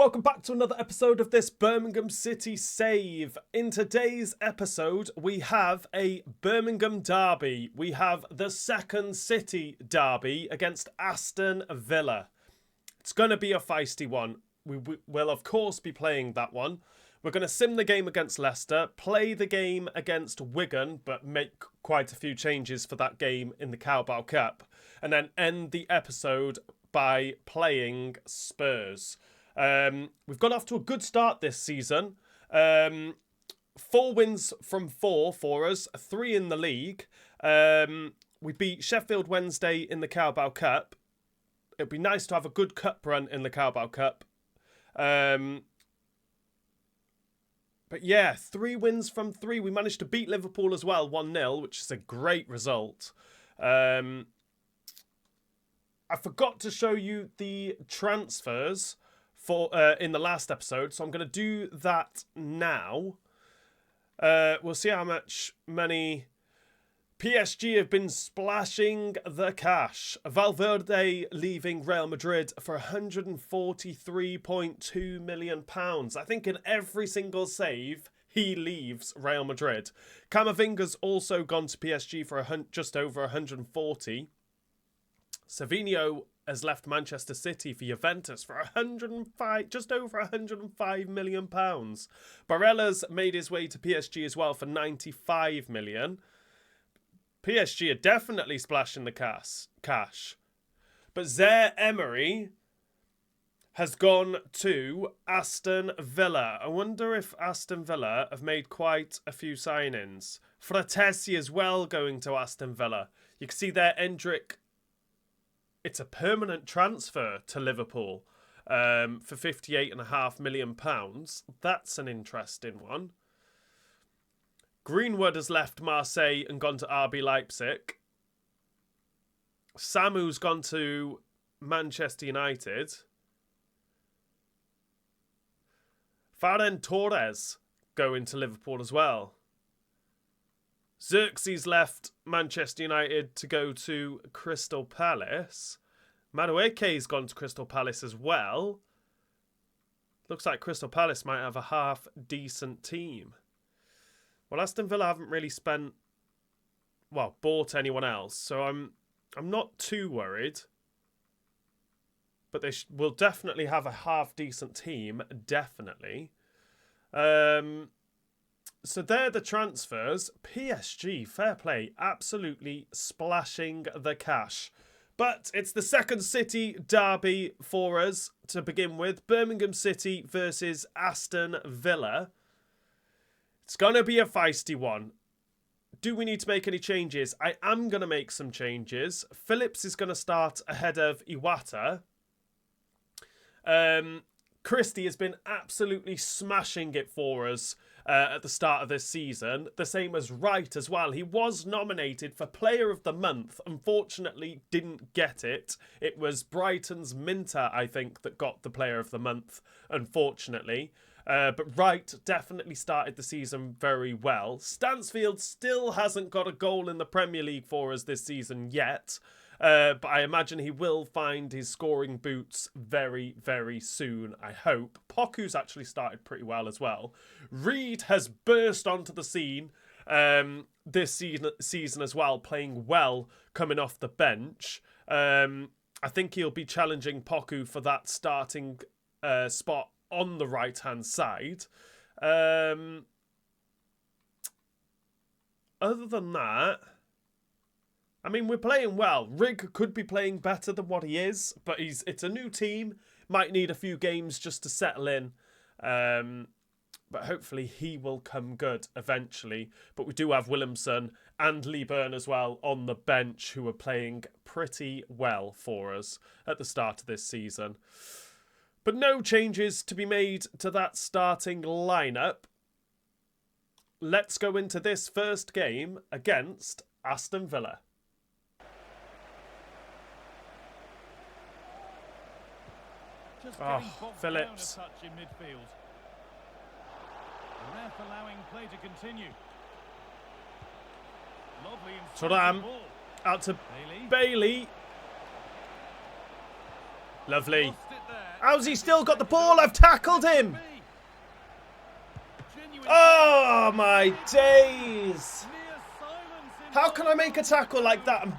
Welcome back to another episode of this Birmingham City save. In today's episode, we have a Birmingham derby. We have the second City derby against Aston Villa. It's going to be a feisty one. We will, of course, be playing that one. We're going to sim the game against Leicester, play the game against Wigan, but make quite a few changes for that game in the Carabao Cup, and then end the episode by playing Spurs. We've got off to a good start this season. 4 wins from 4 for us, 3 in the league. We beat Sheffield Wednesday in the Carabao Cup. It'd be nice to have a good cup run in the Carabao Cup. But yeah, 3 wins from 3. We managed to beat Liverpool as well, 1-0, which is a great result. I forgot to show you the transfers for in the last episode, so I'm going to do that now. We'll see how much money PSG have been splashing the cash. Valverde leaving Real Madrid for £143.2 million. I think in every single save, he leaves Real Madrid. Camavinga's also gone to PSG for just over 140. Savinho has left Manchester City for Juventus for just over £105 million. Barella's made his way to PSG as well for £95 million. PSG are definitely splashing the cash. But Zaire Emery has gone to Aston Villa. I wonder if Aston Villa have made quite a few signings. Fratesi as well going to Aston Villa. You can see there Endrick. It's a permanent transfer to Liverpool for £58.5 million. That's an interesting one. Greenwood has left Marseille and gone to RB Leipzig. Samu's gone to Manchester United. Ferran Torres going to Liverpool as well. Xerxes left Manchester United to go to Crystal Palace. Madueke's gone to Crystal Palace as well. Looks like Crystal Palace might have a half-decent team. Well, Aston Villa haven't really bought anyone else, so I'm not too worried. But they will definitely have a half-decent team, definitely. So they're the transfers. PSG, fair play, absolutely splashing the cash. But it's the second City derby for us to begin with. Birmingham City versus Aston Villa. It's going to be a feisty one. Do we need to make any changes? I am going to make some changes. Phillips is going to start ahead of Iwata. Christie has been absolutely smashing it for us at the start of this season. The same as Wright as well. He was nominated for Player of the Month. Unfortunately, didn't get it. It was Brighton's Minter, I think, that got the Player of the Month, unfortunately. But Wright definitely started the season very well. Stansfield still hasn't got a goal in the Premier League for us this season yet. But I imagine he will find his scoring boots very, very soon, I hope. Poku's actually started pretty well as well. Reed has burst onto the scene this season as well, playing well coming off the bench. I think he'll be challenging Poku for that starting spot on the right-hand side. Other than that, I mean, we're playing well. Rig could be playing better than what he is, but it's a new team. Might need a few games just to settle in. But hopefully he will come good eventually. But we do have Williamson and Lee Byrne as well on the bench who are playing pretty well for us at the start of this season. But no changes to be made to that starting lineup. Let's go into this first game against Aston Villa. Oh, Phillips. Thuram out to Bailey. Lovely. How's he still got the ball? I've tackled him. Oh, my days. How can I make a tackle like that and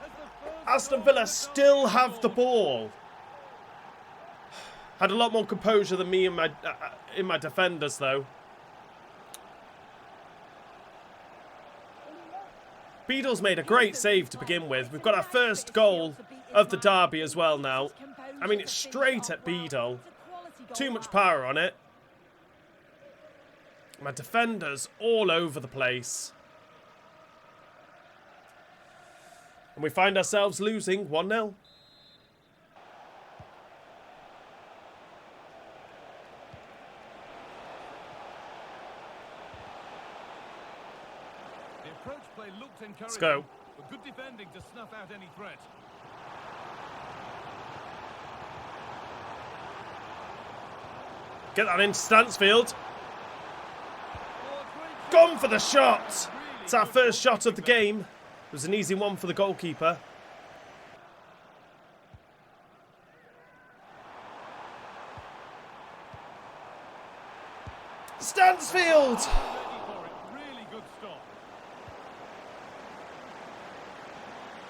Aston Villa still have the ball? Had a lot more composure than me in my defenders, though. Beadle's made a great save to begin with. We've got our first goal of the derby as well now. I mean, it's straight at Beadle. Too much power on it. My defenders all over the place. And we find ourselves losing 1-0. The approach play looked encouraging. Let's go. But good defending to snuff out any threat. Get that in Stansfield. Gone for the shot. It's our first shot of the game. It was an easy one for the goalkeeper. Stansfield. Really good stop.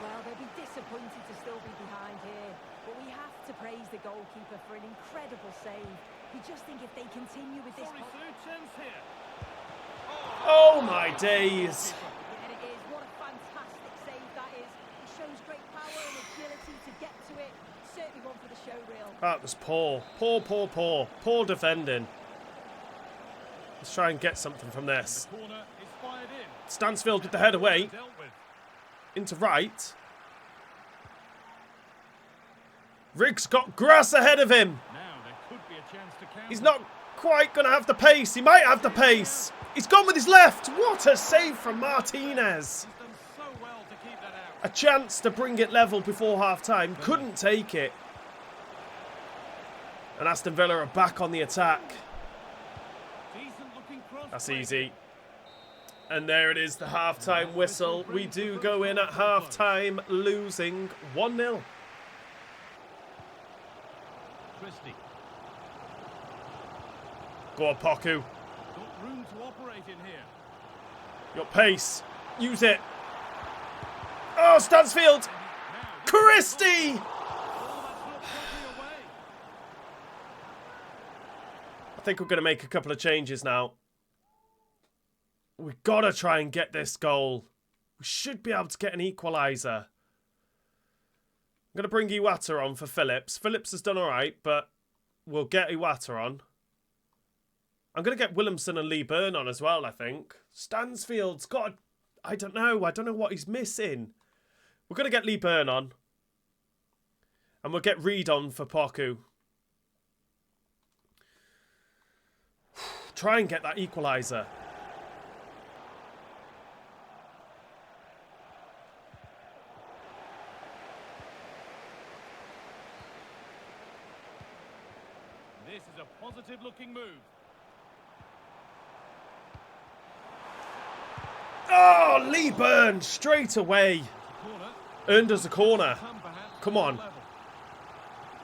Well, they'll be disappointed to still be behind here, but we have to praise the goalkeeper for an incredible save. We just think if they continue with this... Chance here. Oh my days. And it is. What a fantastic save that is. It shows great power and agility to get to it. Certainly one for the show reel. That was poor. Poor defending. Let's try and get something from this. Corner is fired in. Stansfield with the head away. Dealt with. Into right. Riggs got grass ahead of him. Now there could be a chance to counter. He's not quite going to have the pace. He might have the pace. He's gone with his left. What a save from Martinez. He's done so well to keep that out. A chance to bring it level before half-time. Couldn't take it. And Aston Villa are back on the attack. Decent looking cross. That's easy. And there it is, the half-time whistle. We do go in at half-time losing 1-0. Christie. Go on, Poku. Got room to operate in here. Your pace. Use it. Oh, Stansfield. Christie. I think we're going to make a couple of changes now. We've got to try and get this goal. We should be able to get an equaliser. I'm going to bring Iwata on for Phillips. Phillips has done all right, but we'll get Iwata on. I'm going to get Williamson and Lee Byrne on as well, I think. Stansfield's got... I don't know what he's missing. We're going to get Lee Byrne on. And we'll get Reed on for Poku. Try and get that equaliser. This is a positive looking move. Oh, Lee Byrne straight away. Corner. Earned us a corner. Come on.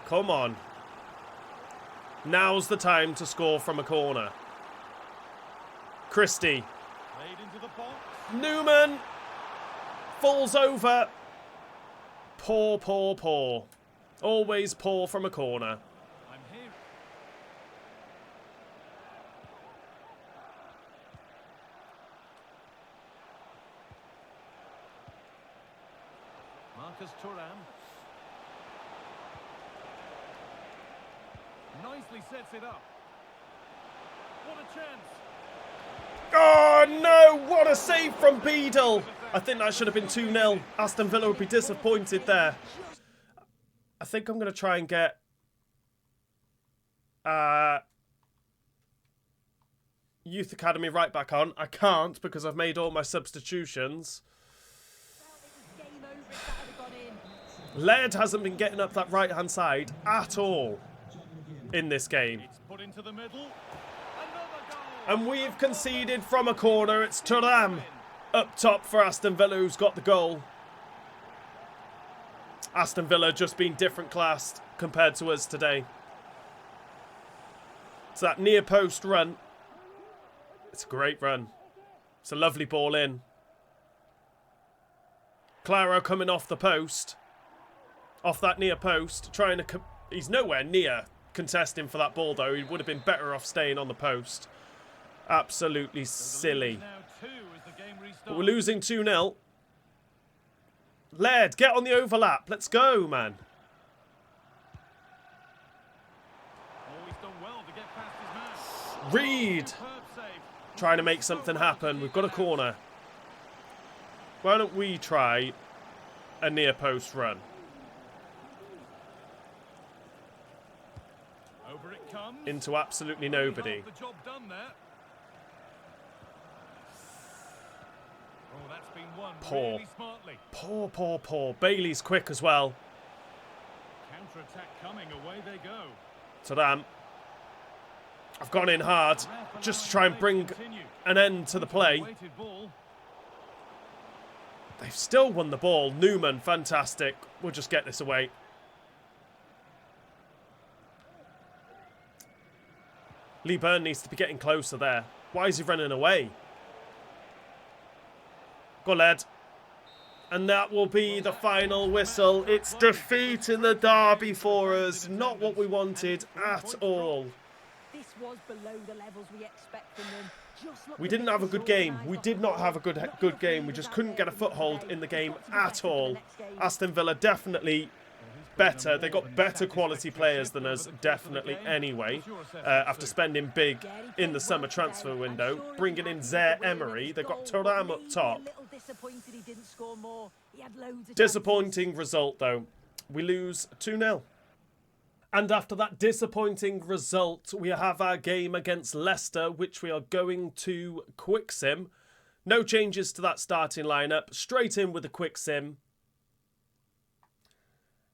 Come on. Now's the time to score from a corner. Christie. Played into the box. Newman. Falls over. Poor. Always poor from a corner. I'm here. Marcus Thuram. Nicely sets it up. What a chance. Oh no, what a save from Beadle. I think that should have been 2-0. Aston Villa would be disappointed there. I think I'm going to try and get Youth Academy right back on. I can't because I've made all my substitutions. Laird hasn't been getting up that right-hand side at all in this game. It's put into the middle. And we've conceded from a corner. It's Thuram up top for Aston Villa who's got the goal. Aston Villa just being different class compared to us today. So that near post run. It's a great run. It's a lovely ball in. Claro coming off the post. Off that near post. Trying to... He's nowhere near contesting for that ball, though. He would have been better off staying on the post. Absolutely silly. But we're losing 2-0. Laird, get on the overlap. Let's go, man. Reed. Trying to make something happen. We've got a corner. Why don't we try a near post run? Over it comes. Into absolutely nobody. The job done there. Oh, that's been won Poor. really smartly. Poor. Bailey's quick as well. Counter-attack coming, away they go. Saddam. I've gone in hard just to try and bring an end to the play. They've still won the ball. Newman, fantastic. We'll just get this away. Lee Byrne needs to be getting closer there. Why is he running away? Go, lad. And that will be the final whistle. It's defeat in the derby for us. Not what we wanted at all. This was below the levels we expect from them. We didn't have a good game. We did not have a good game. We just couldn't get a foothold in the game at all. Aston Villa definitely better. They got better quality players than us, definitely anyway. After spending big in the summer transfer window, bringing in Zaire Emery, they got Thuram up top. Disappointing result though. We lose 2-0. And after that disappointing result, we have our game against Leicester, which we are going to quick sim. No changes to that starting lineup. Straight in with a quick sim.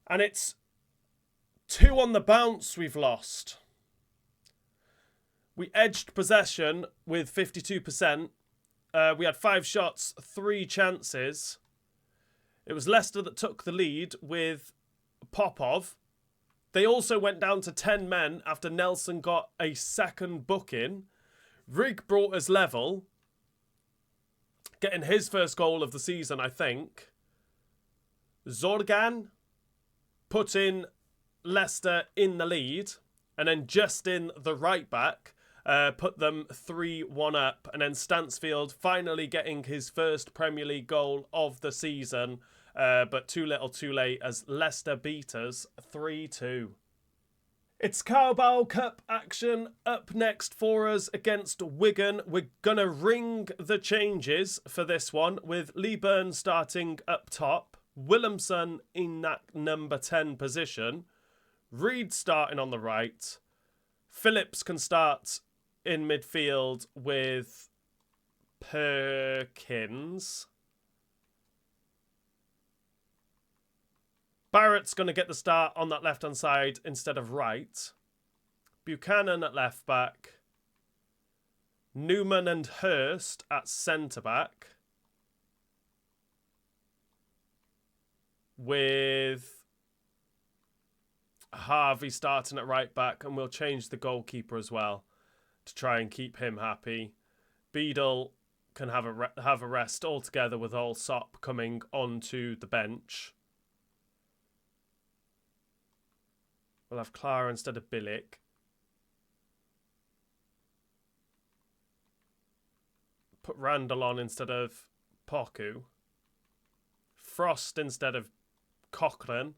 And it's 2 on the bounce we've lost. We edged possession with 52%. We had 5 shots, 3 chances. It was Leicester that took the lead with Popov. They also went down to 10 men after Nelson got a second booking. Rig brought us level. Getting his first goal of the season, I think. Zorgan putting Leicester in the lead. And then Justin, the right back, put them 3-1 up. And then Stansfield finally getting his first Premier League goal of the season. But too little too late as Leicester beat us 3-2. It's Carabao Cup action up next for us against Wigan. We're going to ring the changes for this one with Lee Byrne starting up top. Williamson in that number 10 position. Reed starting on the right. Phillips can start in midfield with Perkins. Barrett's going to get the start on that left-hand side instead of right. Buchanan at left-back. Newman and Hurst at centre-back. With Harvey starting at right-back. And we'll change the goalkeeper as well to try and keep him happy. Beadle can have a rest altogether with Allsop coming onto the bench. We'll have Clara instead of Bilic. Put Randall on instead of Poku. Frost instead of Cochrane.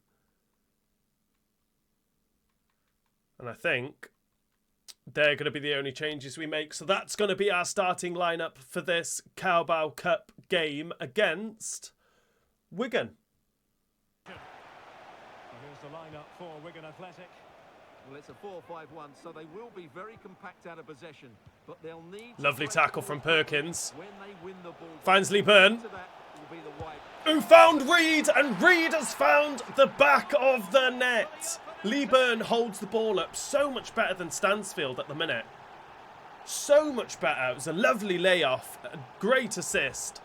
And I think they're going to be the only changes we make. So that's going to be our starting lineup for this Carabao Cup game against Wigan. Here's the lineup for Wigan Athletic. Well, it's a 4-5-1, so they will be very compact out of possession, but they'll need lovely tackle from Perkins. When they win the ball. Finds Lee Byrne, who found Reed, and Reed has found the back of the net. Lee Byrne holds the ball up so much better than Stansfield at the minute. So much better. It was a lovely layoff, a great assist.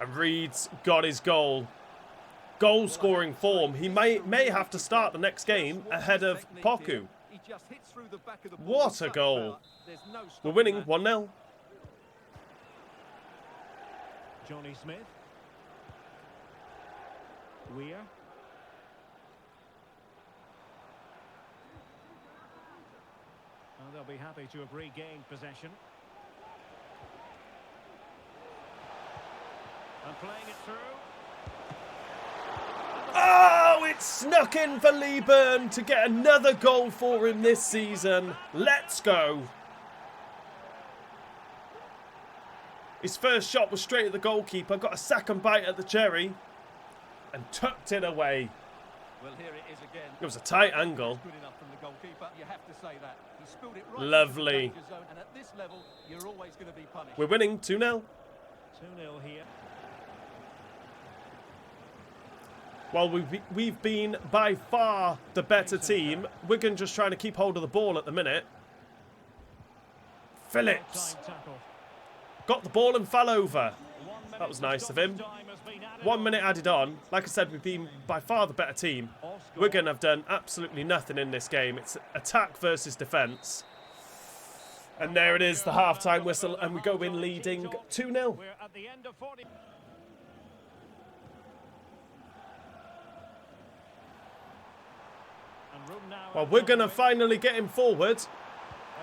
And Reed's got his goal. goal-scoring form. He may have to start the next game ahead of Poku. He just hits through the back of the ball What with a such goal. power. There's no We're stopping winning that. 1-0. Johnny Smith. Weir. And they'll be happy to have regained possession. And playing it through. Oh, it's snuck in for Lee Byrne to get another goal for him this season. Let's go. His first shot was straight at the goalkeeper, got a second bite at the cherry, and tucked it away. Well, here it is again. It was a tight angle. Good enough from the goalkeeper. You have to say that. He spilled it right into the Lovely. danger zone, and at this level, you're always going to be punished. We're winning 2-0. 2-0 here. While we've been by far the better team, Wigan just trying to keep hold of the ball at the minute. Phillips Time tackle. got the ball and fell over. 1 minute That was nice of him. time has been added 1 on. minute added on. Like I said, we've been by far the better team. All score. Wigan have done absolutely nothing in this game. It's attack versus defence. And there it is, the half-time whistle, and we go in leading 2-0. We're at the end of 40. And room now Well, we're going to finally get him forward.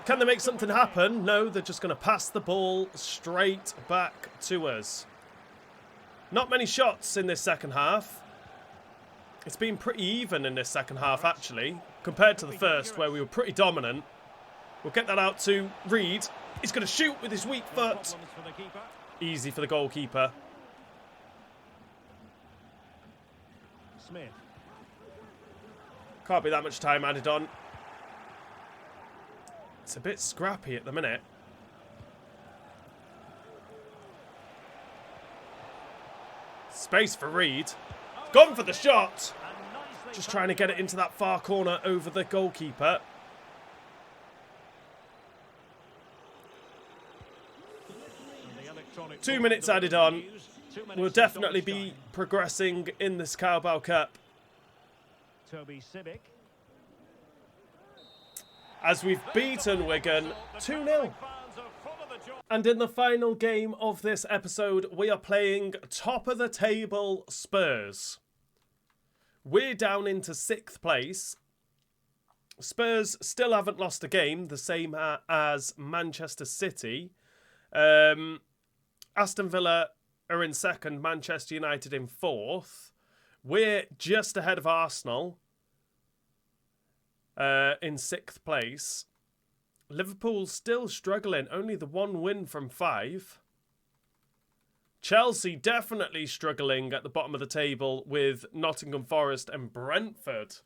Can they make something happen? No, they're just going to pass the ball straight back to us. Not many shots in this second half. It's been pretty even in this second half, actually, compared to the first, where we were pretty dominant. We'll get that out to Reed. He's going to shoot with his weak foot. Problems for the keeper. Easy for the goalkeeper. Smith. Can't be that much time added on. It's a bit scrappy at the minute. Space for Reed. Gone for the shot. And nicely Just trying to get it into that far corner over the goalkeeper. the electronic 2 ball minutes that added we on. use. 2 minutes We'll to stop definitely this be time. progressing in this Carabao Cup. Toby Sibic. As we've beaten Wigan 2-0. Fans are full of the joy. And in the final game of this episode, we are playing top of the table Spurs. We're down into 6th place. Spurs still haven't lost a game, the same as Manchester City. Aston Villa are in 2nd, Manchester United in 4th. We're just ahead of Arsenal in 6th place. Liverpool still struggling, only the 1 win from 5. Chelsea definitely struggling at the bottom of the table with Nottingham Forest and Brentford.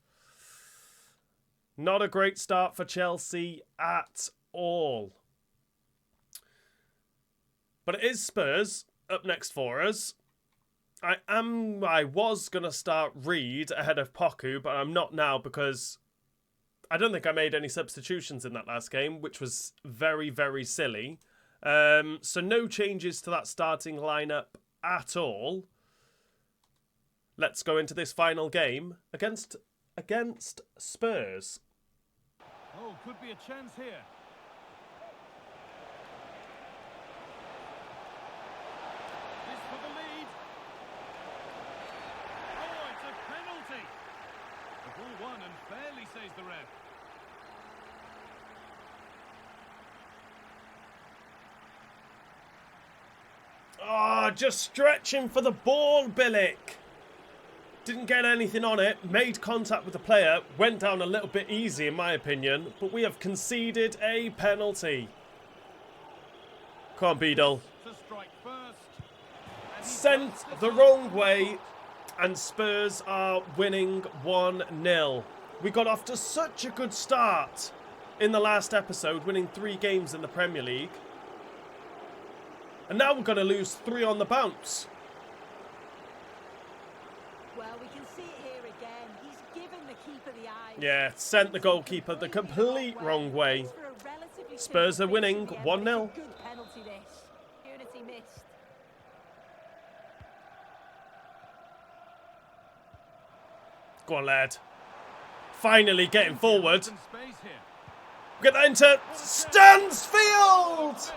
Not a great start for Chelsea at all. But it is Spurs up next for us. I was going to start Reed ahead of Poku, but I'm not now because I don't think I made any substitutions in that last game, which was very, very silly. So no changes to that starting lineup at all. Let's go into this final game against Spurs. Oh, could be a chance here. This for the lead. Oh, it's a penalty. The ball won and fairly, says the ref. Oh, just stretching for the ball, Bilic. Didn't get anything on it, made contact with the player, went down a little bit easy in my opinion, but we have conceded a penalty. Come on, Beadle. To strike first. And he Sent does the job. wrong way, and Spurs are winning 1-0. We got off to such a good start in the last episode, winning 3 games in the Premier League. And now we're going to lose 3 on the bounce. Well, we can see it here again. He's given the keeper the eye. Yeah, sent the goalkeeper the complete wrong way. Spurs are winning 1-0. Good penalty this. Opportunity missed. Go on, lad. Finally getting forward. Open space here. Get that into Stansfield! That's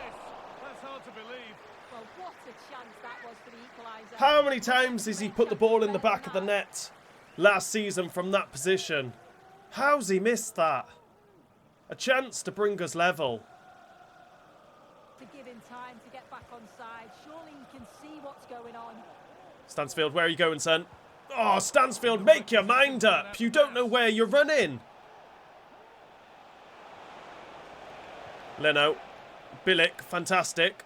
hard to believe. Well, what a chance that was for the equaliser. How many times has he put the ball in the back of the net last season from that position? How's he missed that? A chance to bring us level. To give him time to get back on side. Surely he can see what's going on. Stansfield, where are you going, son? Oh, Stansfield, make your mind up. You don't know where you're running. Leno. Bilic, fantastic.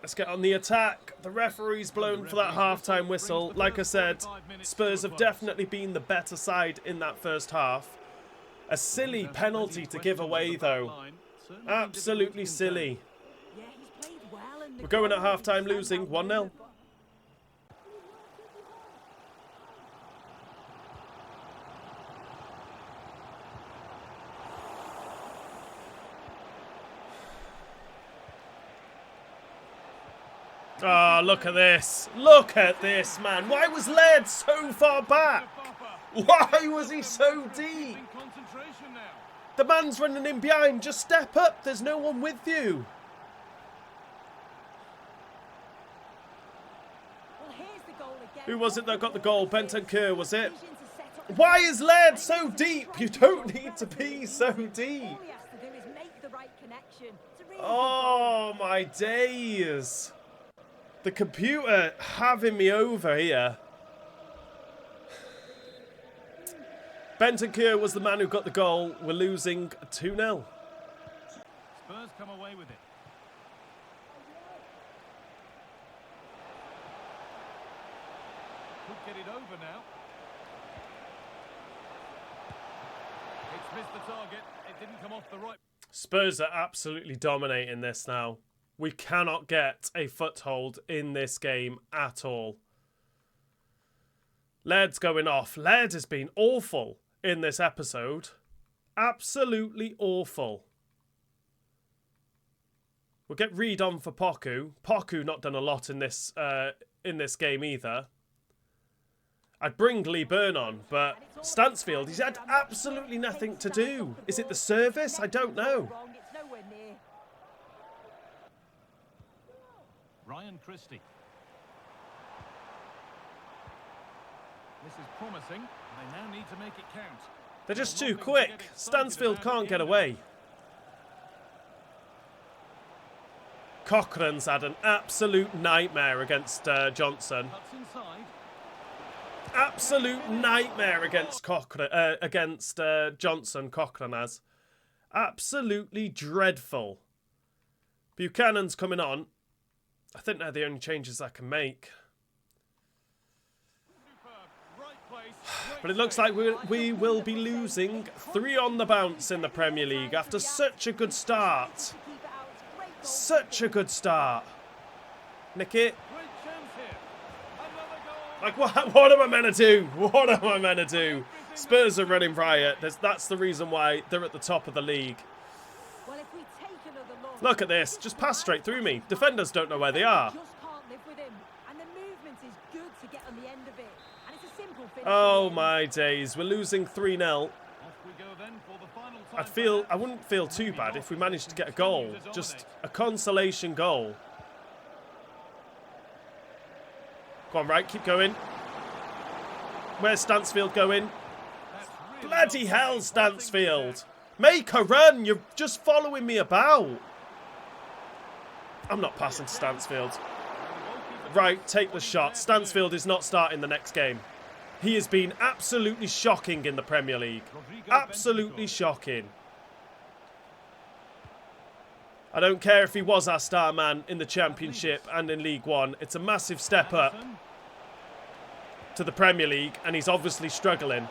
Let's get on the attack. The referee's blown for that half-time whistle. Like I said, Spurs have definitely been the better side in that first half. A silly penalty to give away, though. Absolutely silly. Yeah, he's played well. And We're going at half-time losing 1-0. Oh, look at this. Look at this, man. Why was Laird so far back? Why was he so deep? In concentration now. The man's running in behind. Just step up. There's no one with you. Well, here's the goal again. Who was it that got the goal? Bentancur, was it? Why is Laird so deep? You don't need to be so deep. All he has to do is make the right connection. It's a really Oh, my days. The computer having me over here. Bentancur was the man who got the goal. We're losing 2-0. Spurs come away with it. Could get it over now. It's missed the target. It didn't come off the right. Spurs are absolutely dominating this now. We cannot get a foothold in this game at all. Laird's going off. Laird has been awful in this episode. Absolutely awful. We'll get Reed on for Poku. Poku not done a lot in this game either. I'd bring Lee Byrne on, but Stansfield, he's had absolutely nothing to do. Is it the service? I don't know. wrong. It's nowhere near. Ryan Christie. This is promising. They now need to make it count. They're just too quick. Stansfield can't get away. Cochrane's had an absolute nightmare against Johnson. Cuts inside. Absolute nightmare against Johnson. Cochrane has. Absolutely dreadful. Buchanan's coming on. I think they're the only changes I can make. But it looks like we will be losing 3 on the bounce in the Premier League after such a good start. Such a good start. Nick it. Great chance here. Another goal. Like, what am I meant to do? What am I meant to do? Spurs are running riot. That's the reason why they're at the top of the league. Well, if we take another look. Look at this. Just pass straight through me. Defenders don't know where they are. Just can't live with him. And the movement is good to get on the end of it. And it's a simple finish. Oh my days. We're losing 3-0. Off we go then for the final time. I wouldn't feel too bad if we managed to get a goal. Just a consolation goal. Go on, right, keep going. Where's Stansfield going? Bloody hell, Stansfield. Make a run. You're just following me about. I'm not passing to Stansfield. Right, take the shot. Stansfield is not starting the next game. He has been absolutely shocking in the Premier League. Absolutely shocking. I don't care if he was our star man in the Championship and in League One. It's a massive step up to the Premier League, and he's obviously struggling.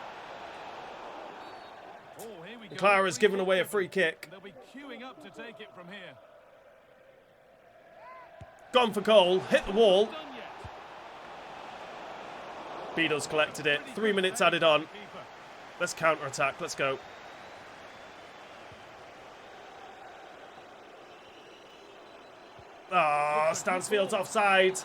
Clara's given away a free kick. They'll be queuing up to take it from here. Gone for goal. Hit the wall. Done yet. Beadle's collected it. 3 minutes added on. Keeper. Let's counter-attack. Let's go. Ah, Stansfield's offside.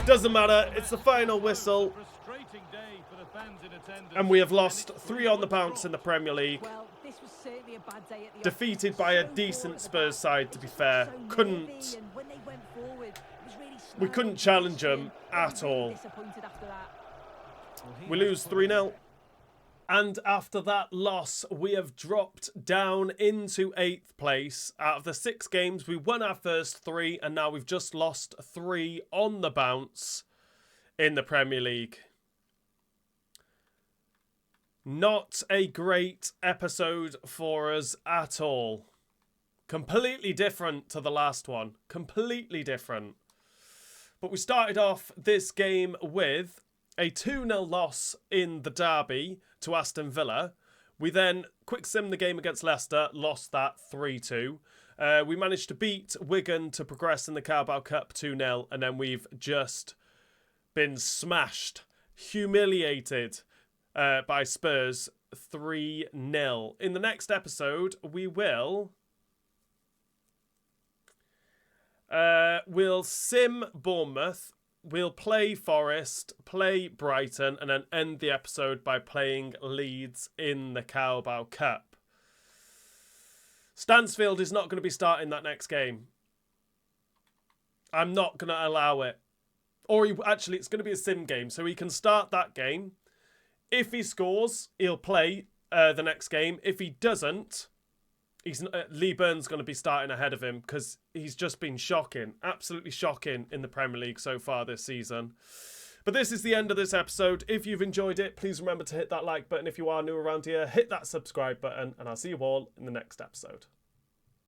Doesn't matter. It's the final whistle. Frustrating exciting day for the fans in attendance. And we have lost it's 3 on the bounce in the Premier League. Well, this was certainly a bad day at the Defeated office. by a So poor decent at the Spurs back. side, to They be just fair. looked so Couldn't- nervy, and when they went forward, it was really We slow couldn't and challenge pedestrian. them They were at really all. disappointed after that. Well, he We has lose put 3-0. it- And after that loss, we have dropped down into 8th place. Out of the 6 games, we won our first 3, and now we've just lost 3 on the bounce in the Premier League. Not a great episode for us at all. Completely different to the last one. Completely different. But we started off this game with a 2-0 loss in the derby to Aston Villa. We then quick sim the game against Leicester, lost that 3-2. We managed to beat Wigan to progress in the Carabao Cup 2-0, and then we've just been smashed, humiliated by Spurs 3-0. In the next episode, we will... we'll sim Bournemouth, we'll play Forest, play Brighton, and then end the episode by playing Leeds in the Carabao Cup. Stansfield is not going to be starting that next game. I'm not going to allow it. Or actually, it's going to be a sim game, so he can start that game. If he scores, he'll play the next game. If he doesn't... Lee Burn's going to be starting ahead of him because he's just been shocking, absolutely shocking in the Premier League so far this season. But this is the end of this episode. If you've enjoyed it, please remember to hit that like button. If you are new around here, hit that subscribe button, and I'll see you all in the next episode.